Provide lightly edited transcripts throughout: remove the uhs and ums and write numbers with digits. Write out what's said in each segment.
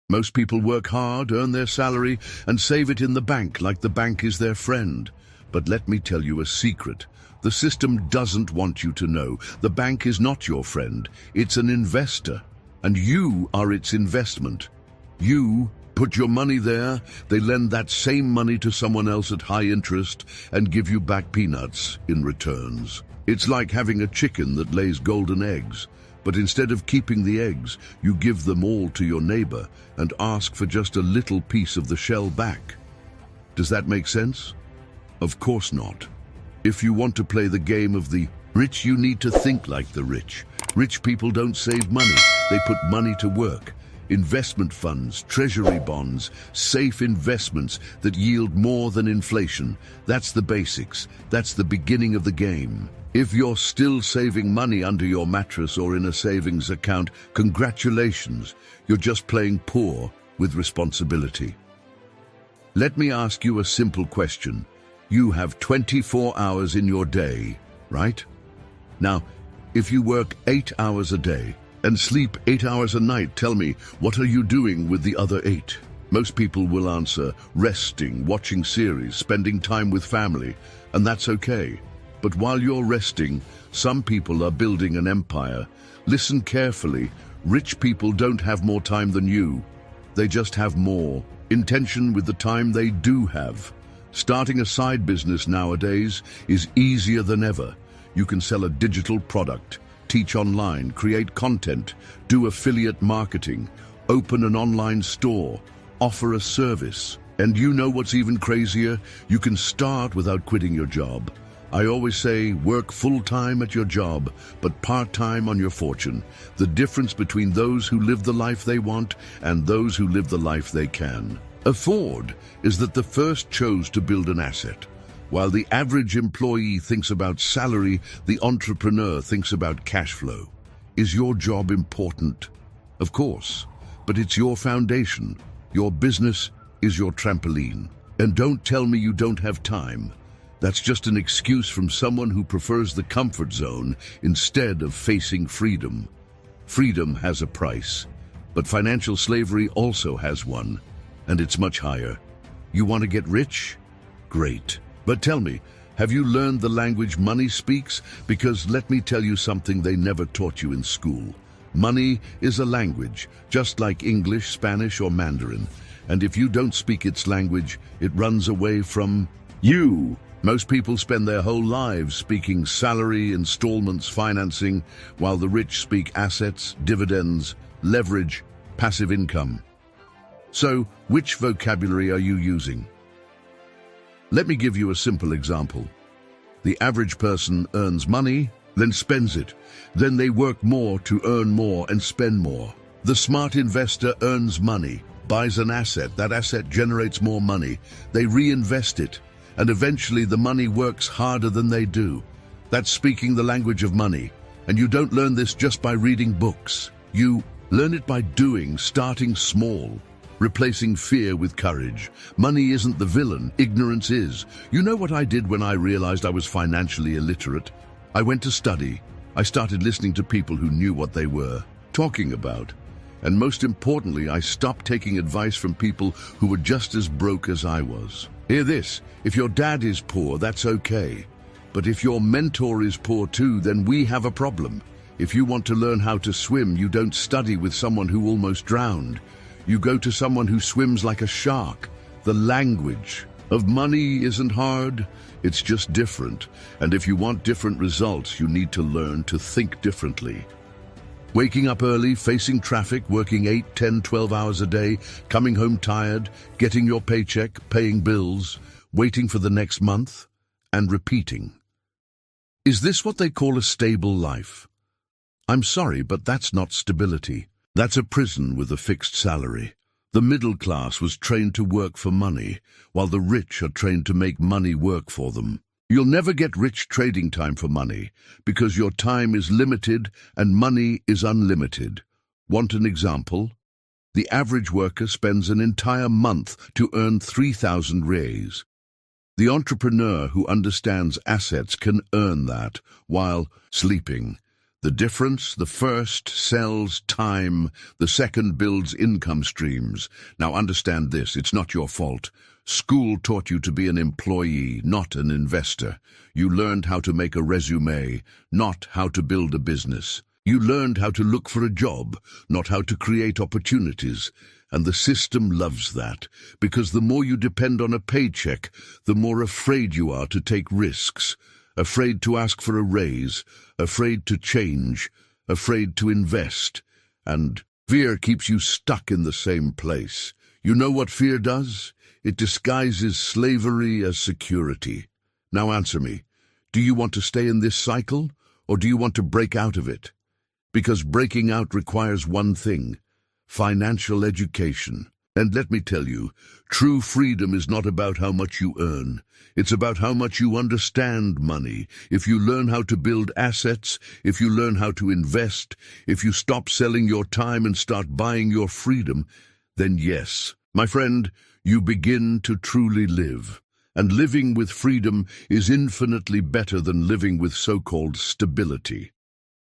Most people work hard, earn their salary, and save it in the bank like the bank is their friend. But let me tell you a secret. The system doesn't want you to know. The bank is not your friend. It's an investor, and you are its investment. You put your money there, they lend that same money to someone else at high interest and give you back peanuts in returns. It's like having a chicken that lays golden eggs, but instead of keeping the eggs, you give them all to your neighbor and ask for just a little piece of the shell back. Does that make sense? Of course not. If you want to play the game of the rich, you need to think like the rich. Rich people don't save money, they put money to work. Investment funds, treasury bonds, safe investments that yield more than inflation. That's the basics. That's the beginning of the game. If you're still saving money under your mattress or in a savings account, congratulations. You're just playing poor with responsibility. Let me ask you a simple question. You have 24 hours in your day, right? Now, if you work 8 hours a day, and sleep 8 hours a night, tell me, what are you doing with the other 8? Most people will answer, resting, watching series, spending time with family, and that's okay. But while you're resting, some people are building an empire. Listen carefully, rich people don't have more time than you. They just have more intention with the time they do have. Starting a side business nowadays is easier than ever. You can sell a digital product, teach online, create content, do affiliate marketing, open an online store, offer a service. And you know what's even crazier? You can start without quitting your job. I always say, work full-time at your job, but part-time on your fortune. The difference between those who live the life they want and those who live the life they can afford is that the first chose to build an asset. While the average employee thinks about salary, the entrepreneur thinks about cash flow. Is your job important? Of course, but it's your foundation. Your business is your trampoline. And don't tell me you don't have time. That's just an excuse from someone who prefers the comfort zone instead of facing freedom. Freedom has a price, but financial slavery also has one, and it's much higher. You want to get rich? Great. But tell me, have you learned the language money speaks? Because let me tell you something they never taught you in school. Money is a language, just like English, Spanish, or Mandarin. And if you don't speak its language, it runs away from you. Most people spend their whole lives speaking salary, installments, financing, while the rich speak assets, dividends, leverage, passive income. So, which vocabulary are you using? Let me give you a simple example. The average person earns money, then spends it. Then they work more to earn more and spend more. The smart investor earns money, buys an asset. That asset generates more money. They reinvest it, and eventually the money works harder than they do. That's speaking the language of money. And you don't learn this just by reading books. You learn it by doing, starting small. Replacing fear with courage. Money isn't the villain, ignorance is. You know what I did when I realized I was financially illiterate? I went to study. I started listening to people who knew what they were talking about. And most importantly, I stopped taking advice from people who were just as broke as I was. Hear this, if your dad is poor, that's okay. But if your mentor is poor too, then we have a problem. If you want to learn how to swim, you don't study with someone who almost drowned. You go to someone who swims like a shark. The language of money isn't hard, it's just different. And if you want different results, you need to learn to think differently. Waking up early, facing traffic, working 8, 10, 12 hours a day, coming home tired, getting your paycheck, paying bills, waiting for the next month, and repeating. Is this what they call a stable life? I'm sorry, but that's not stability. That's a prison with a fixed salary. The middle class was trained to work for money, while the rich are trained to make money work for them. You'll never get rich trading time for money, because your time is limited and money is unlimited. Want an example? The average worker spends an entire month to earn 3,000 reais. The entrepreneur who understands assets can earn that while sleeping. The difference: the first sells time, the second builds income streams. Now understand this, it's not your fault. School taught you to be an employee, not an investor. You learned how to make a resume, not how to build a business. You learned how to look for a job, not how to create opportunities. And the system loves that, because the more you depend on a paycheck, the more afraid you are to take risks, afraid to ask for a raise, afraid to change, afraid to invest. And fear keeps you stuck in the same place. You know what fear does? It disguises slavery as security. Now answer me. Do you want to stay in this cycle, or do you want to break out of it? Because breaking out requires one thing: financial education. And let me tell you, true freedom is not about how much you earn. It's about how much you understand money. If you learn how to build assets, if you learn how to invest, if you stop selling your time and start buying your freedom, then yes, my friend, you begin to truly live. And living with freedom is infinitely better than living with so-called stability.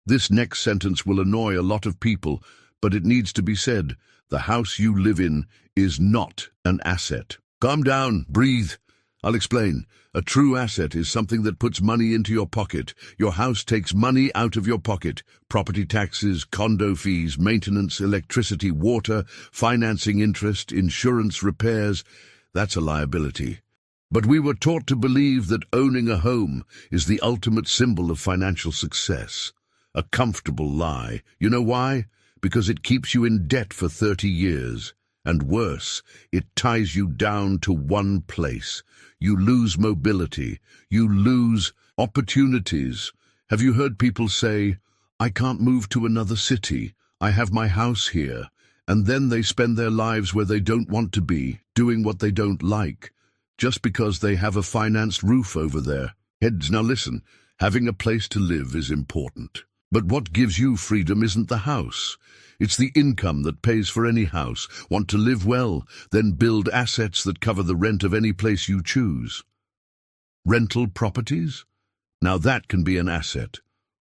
This next sentence will annoy a lot of people, but it needs to be said. The house you live in is not an asset. Calm down, breathe. I'll explain. A true asset is something that puts money into your pocket. Your house takes money out of your pocket. Property taxes, condo fees, maintenance, electricity, water, financing interest, insurance, repairs. That's a liability. But we were taught to believe that owning a home is the ultimate symbol of financial success. A comfortable lie. You know why? Because it keeps you in debt for 30 years. And worse, it ties you down to one place. You lose mobility. You lose opportunities. Have you heard people say, "I can't move to another city. I have my house here." And then they spend their lives where they don't want to be, doing what they don't like, just because they have a financed roof over their heads. Now listen, having a place to live is important. But what gives you freedom isn't the house. It's the income that pays for any house. Want to live well? Then build assets that cover the rent of any place you choose. Rental properties? Now that can be an asset.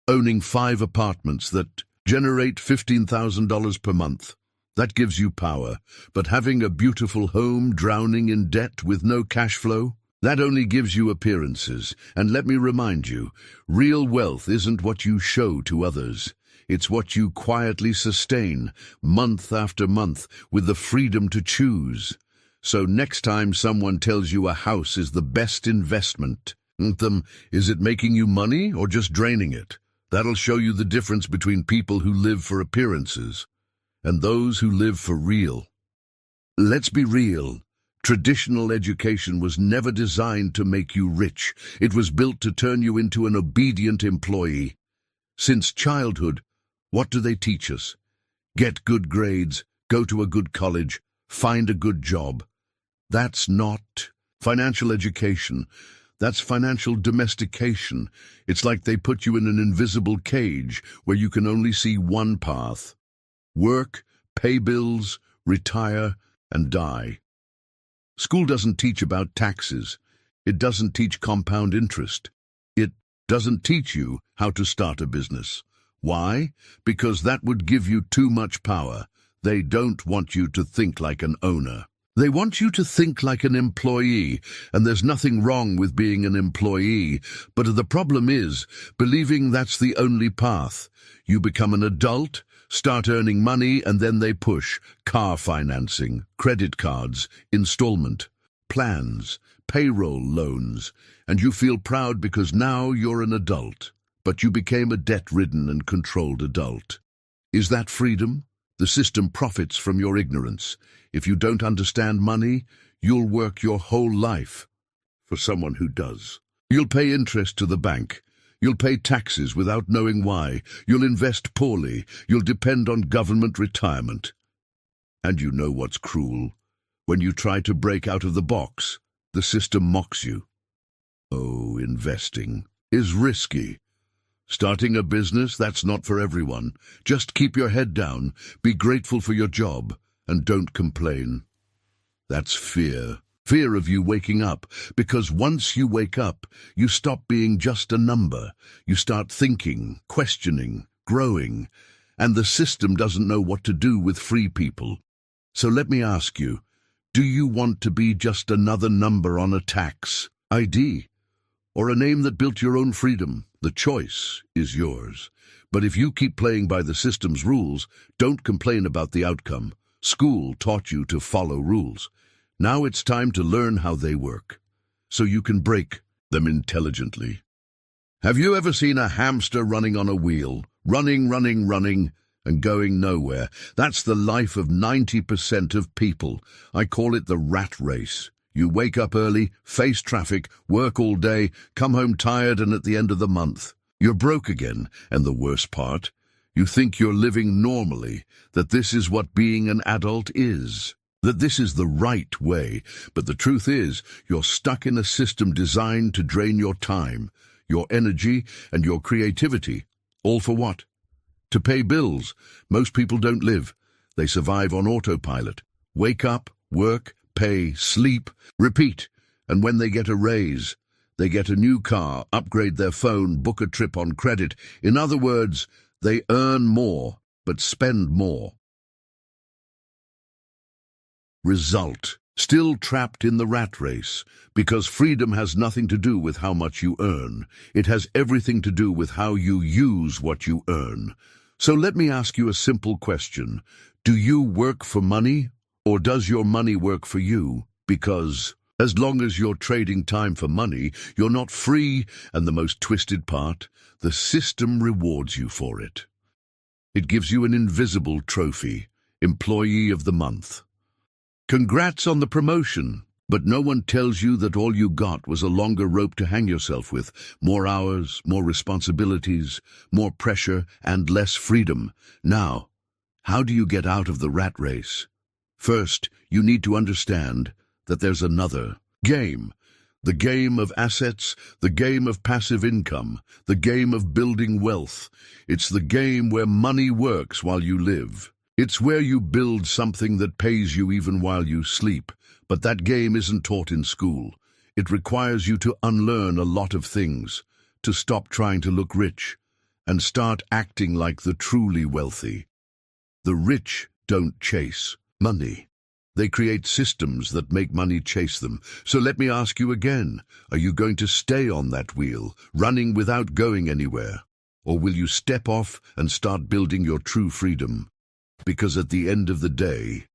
Owning 5 apartments that generate $15,000 per month. That gives you power. But having a beautiful home drowning in debt with no cash flow? That only gives you appearances. And let me remind you, real wealth isn't what you show to others. It's what you quietly sustain, month after month, with the freedom to choose. So next time someone tells you a house is the best investment, is it making you money or just draining it? That'll show you the difference between people who live for appearances and those who live for real. Let's be real. Traditional education was never designed to make you rich. It was built to turn you into an obedient employee. Since childhood, what do they teach us? Get good grades, go to a good college, find a good job. That's not financial education. That's financial domestication. It's like they put you in an invisible cage where you can only see one path: work, pay bills, retire, and die. School doesn't teach about taxes. It doesn't teach compound interest. It doesn't teach you how to start a business. Why? Because that would give you too much power. They don't want you to think like an owner. They want you to think like an employee, and there's nothing wrong with being an employee, but the problem is believing that's the only path. You become an adult, start earning money, and then they push car financing, credit cards, installment, plans, payroll loans, and you feel proud because now you're an adult, but you became a debt-ridden and controlled adult. Is that freedom? The system profits from your ignorance. If you don't understand money, you'll work your whole life for someone who does. You'll pay interest to the bank. You'll pay taxes without knowing why. You'll invest poorly. You'll depend on government retirement. And you know what's cruel? When you try to break out of the box, the system mocks you. Oh, investing is risky. Starting a business, that's not for everyone. Just keep your head down, be grateful for your job, and don't complain. That's fear. Fear of you waking up, because once you wake up, you stop being just a number. You start thinking, questioning, growing, and the system doesn't know what to do with free people. So let me ask you, do you want to be just another number on a tax ID, or a name that built your own freedom? The choice is yours. But if you keep playing by the system's rules, don't complain about the outcome. School taught you to follow rules. Now it's time to learn how they work, so you can break them intelligently. Have you ever seen a hamster running on a wheel, running, and going nowhere? That's the life of 90% of people. I call it the rat race. You wake up early, face traffic, work all day, come home tired, and at the end of the month, you're broke again. And the worst part, you think you're living normally, that this is what being an adult is, that this is the right way. But the truth is, you're stuck in a system designed to drain your time, your energy, and your creativity. All for what? To pay bills. Most people don't live. They survive on autopilot. Wake up, work, pay, sleep, repeat. And when they get a raise, they get a new car, upgrade their phone, book a trip on credit. In other words, they earn more, but spend more. Result: still trapped in the rat race, because freedom has nothing to do with how much you earn. It has everything to do with how you use what you earn. So let me ask you a simple question. Do you work for money, or does your money work for you? Because as long as you're trading time for money, you're not free, and the most twisted part, the system rewards you for it. It gives you an invisible trophy, Employee of the Month. Congrats on the promotion, but no one tells you that all you got was a longer rope to hang yourself with, more hours, more responsibilities, more pressure, and less freedom. Now, how do you get out of the rat race? First, you need to understand that there's another game. The game of assets, the game of passive income, the game of building wealth. It's the game where money works while you live. It's where you build something that pays you even while you sleep. But that game isn't taught in school. It requires you to unlearn a lot of things, to stop trying to look rich, and start acting like the truly wealthy. The rich don't chase money. They create systems that make money chase them. So let me ask you again, are you going to stay on that wheel, running without going anywhere? Or will you step off and start building your true freedom? Because at the end of the day,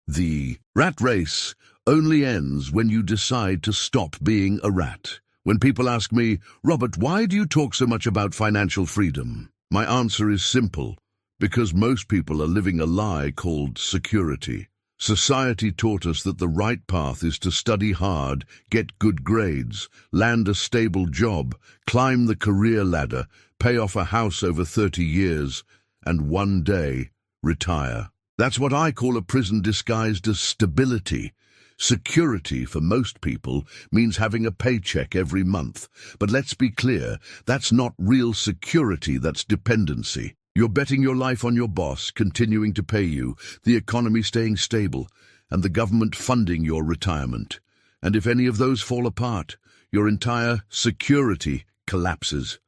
the rat race only ends when you decide to stop being a rat. When people ask me, Robert, why do you talk so much about financial freedom? My answer is simple, because most people are living a lie called security. Society taught us that the right path is to study hard, get good grades, land a stable job, climb the career ladder, pay off a house over 30 years, and one day retire. That's what I call a prison disguised as stability. Security for most people means having a paycheck every month. But let's be clear, that's not real security, that's dependency. You're betting your life on your boss continuing to pay you, the economy staying stable, and the government funding your retirement. And if any of those fall apart, your entire security collapses.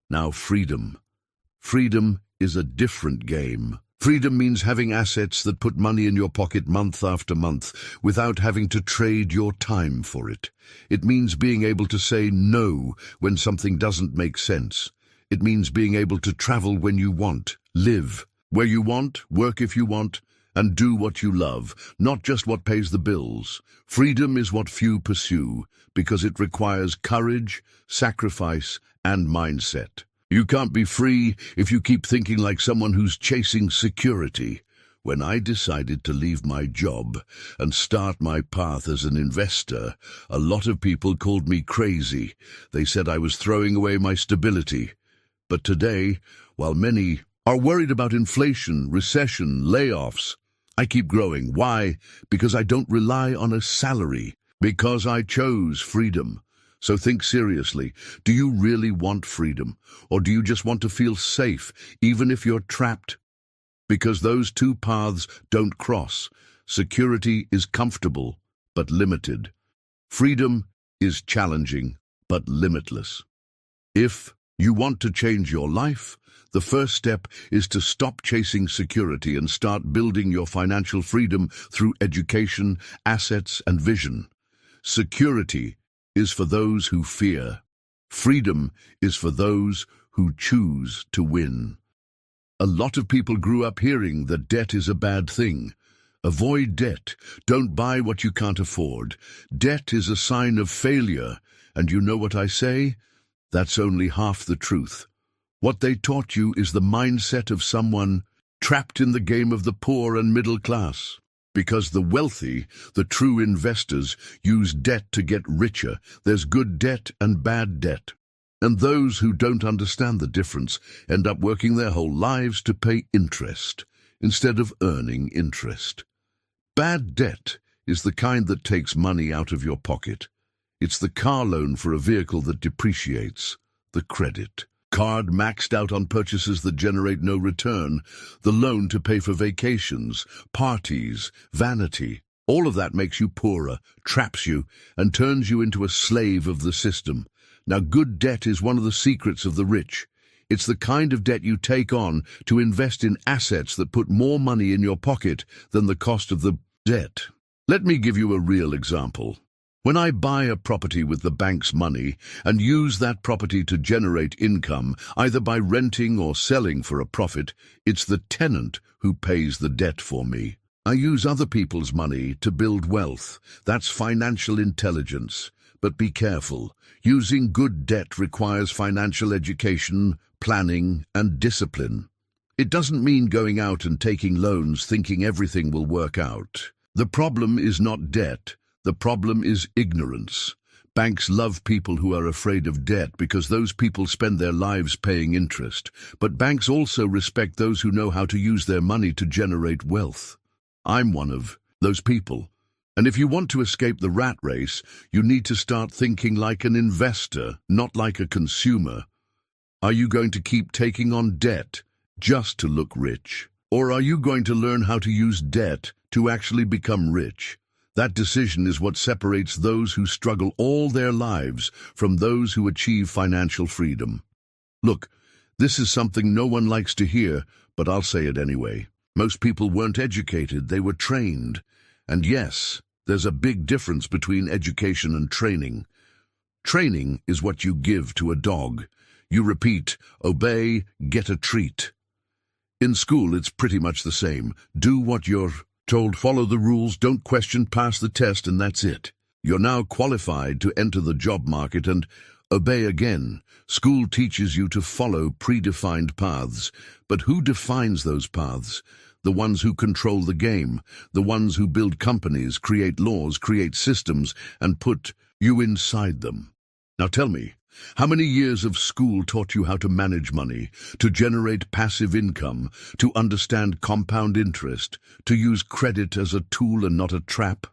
Now freedom. Freedom is a different game. Freedom means having assets that put money in your pocket month after month without having to trade your time for it. It means being able to say no when something doesn't make sense. It means being able to travel when you want, live where you want, work if you want, and do what you love, not just what pays the bills. Freedom is what few pursue because it requires courage, sacrifice, and mindset. You can't be free if you keep thinking like someone who's chasing security. When I decided to leave my job and start my path as an investor, a lot of people called me crazy. They said I was throwing away my stability. But today, while many are worried about inflation, recession, layoffs, I keep growing. Why? Because I don't rely on a salary. Because I chose freedom. So think seriously, do you really want freedom? Or do you just want to feel safe, even if you're trapped? Because those two paths don't cross. Security is comfortable, but limited. Freedom is challenging, but limitless. If you want to change your life, the first step is to stop chasing security and start building your financial freedom through education, assets, and vision. Security is for those who fear. Freedom is for those who choose to win. A lot of people grew up hearing that debt is a bad thing. Avoid debt. Don't buy what you can't afford. Debt is a sign of failure. And you know what I say? That's only half the truth. What they taught you is the mindset of someone trapped in the game of the poor and middle class. Because the wealthy, the true investors, use debt to get richer. There's good debt and bad debt. And those who don't understand the difference end up working their whole lives to pay interest instead of earning interest. Bad debt is the kind that takes money out of your pocket. It's the car loan for a vehicle that depreciates, the credit card maxed out on purchases that generate no return, the loan to pay for vacations, parties, vanity. All of that makes you poorer, traps you, and turns you into a slave of the system. Now, good debt is one of the secrets of the rich. It's the kind of debt you take on to invest in assets that put more money in your pocket than the cost of the debt. Let me give you a real example. When I buy a property with the bank's money and use that property to generate income, either by renting or selling for a profit, it's the tenant who pays the debt for me. I use other people's money to build wealth. That's financial intelligence. But be careful. Using good debt requires financial education, planning, and discipline. It doesn't mean going out and taking loans thinking everything will work out. The problem is not debt. The problem is ignorance. Banks love people who are afraid of debt because those people spend their lives paying interest. But banks also respect those who know how to use their money to generate wealth. I'm one of those people. And if you want to escape the rat race, you need to start thinking like an investor, not like a consumer. Are you going to keep taking on debt just to look rich? Or are you going to learn how to use debt to actually become rich? That decision is what separates those who struggle all their lives from those who achieve financial freedom. Look, this is something no one likes to hear, but I'll say it anyway. Most people weren't educated, they were trained. And yes, there's a big difference between education and training. Training is what you give to a dog. You repeat, obey, get a treat. In school, it's pretty much the same. Do what you're told, follow the rules, don't question, pass the test, and that's it. You're now qualified to enter the job market and obey again. School teaches you to follow predefined paths. But who defines those paths? The ones who control the game, the ones who build companies, create laws, create systems, and put you inside them. Now tell me, how many years of school taught you how to manage money, to generate passive income, to understand compound interest, to use credit as a tool and not a trap?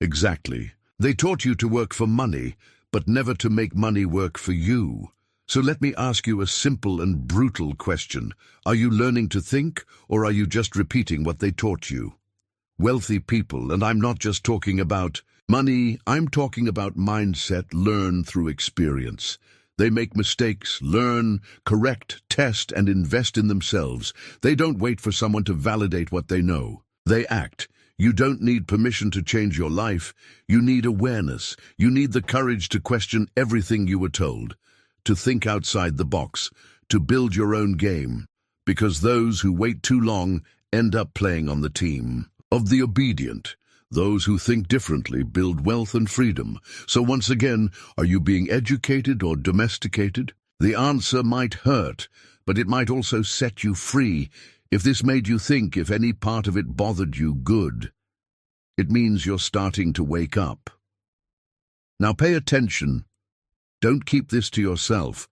Exactly. They taught you to work for money, but never to make money work for you. So let me ask you a simple and brutal question. Are you learning to think, or are you just repeating what they taught you? Wealthy people, and I'm not just talking about money, I'm talking about mindset, learn through experience. They make mistakes, learn, correct, test, and invest in themselves. They don't wait for someone to validate what they know. They act. You don't need permission to change your life. You need awareness. You need the courage to question everything you were told, to think outside the box, to build your own game. Because those who wait too long end up playing on the team of the obedient. Those who think differently build wealth and freedom. So once again, are you being educated or domesticated? The answer might hurt, but it might also set you free. If this made you think, if any part of it bothered you, good. It means you're starting to wake up. Now pay attention. Don't keep this to yourself.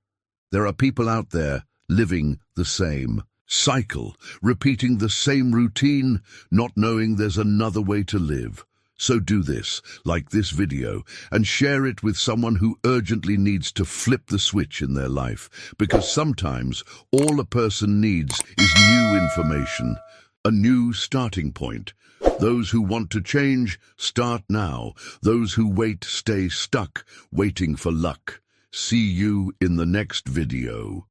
There are people out there living the same cycle, repeating the same routine, not knowing there's another way to live. So do this, like this video, and share it with someone who urgently needs to flip the switch in their life, because sometimes all a person needs is new information, a new starting point. Those who want to change, start now. Those who wait stay stuck, waiting for luck. See you in the next video.